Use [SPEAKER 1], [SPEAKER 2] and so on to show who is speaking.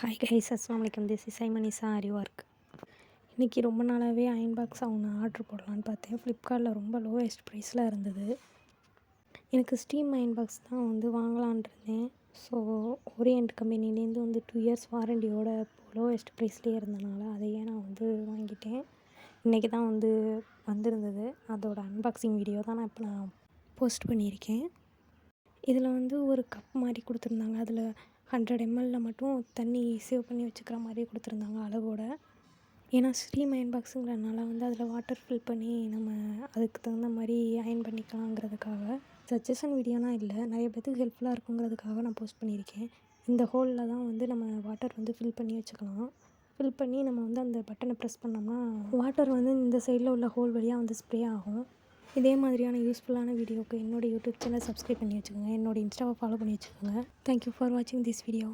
[SPEAKER 1] Hi guys, அஸ்ஸலாமு அலைக்கும். This is Aimanisa Aari work. இன்றைக்கி ரொம்ப நாளாகவே அயன் பாக்ஸ் ஒன்று ஆர்டர் போடலான்னு பார்த்தேன். ஃப்ளிப்கார்ட்டில் ரொம்ப லோவஸ்ட் ப்ரைஸில் இருந்தது. எனக்கு ஸ்டீம் அயன் பாக்ஸ் தான் வாங்கலான் இருந்தேன். ஸோ ஓரியன்ட் கம்பெனிலேருந்து 2 இயர்ஸ் வாரண்டியோட லோவஸ்ட் ப்ரைஸ்லேயே இருந்தனால அதையே நான் வாங்கிட்டேன். இன்றைக்கி தான் வந்திருந்தது. அதோட அன்பாக்சிங் வீடியோ தான் நான் போஸ்ட் பண்ணியிருக்கேன். இதில் ஒரு கப் மாதிரி கொடுத்துருந்தாங்க. அதில் 100 ml மட்டும் தண்ணி சேவ் பண்ணி வச்சுக்கிற மாதிரி கொடுத்துருந்தாங்க அளவோட. ஏன்னா ஸ்டீம் அயன் பாக்ஸுங்கிறனால அதில் வாட்டர் ஃபில் பண்ணி நம்ம அதுக்கு தகுந்த மாதிரி அயன் பண்ணிக்கலாங்கிறதுக்காக சஜஷன் வீடியோலாம் இல்லை, நிறைய பேருக்கு ஹெல்ப்ஃபுல்லாக இருக்குங்கிறதுக்காக நான் போஸ்ட் பண்ணியிருக்கேன். இந்த ஹோலில் தான் நம்ம வாட்டர் ஃபில் பண்ணி வச்சுக்கலாம். ஃபில் பண்ணி நம்ம அந்த பட்டனை ப்ரெஸ் பண்ணோம்னா வாட்டர் இந்த சைடில் உள்ள ஹோல் வழியாக ஸ்ப்ரே ஆகும். இதே மாதிரியான யூஸ்ஃபுல்லான வீடியோவுக்கு என்னோடய யூடியூப் சேனல் சப்ஸ்கிரைப் பண்ணி வச்சுக்கோங்க. என்னோடய இன்ஸ்டாவை ஃபாலோ பண்ணி வச்சுக்கோங்க. தேங்க்யூ ஃபார் வாட்சிங் திஸ் வீடியோ.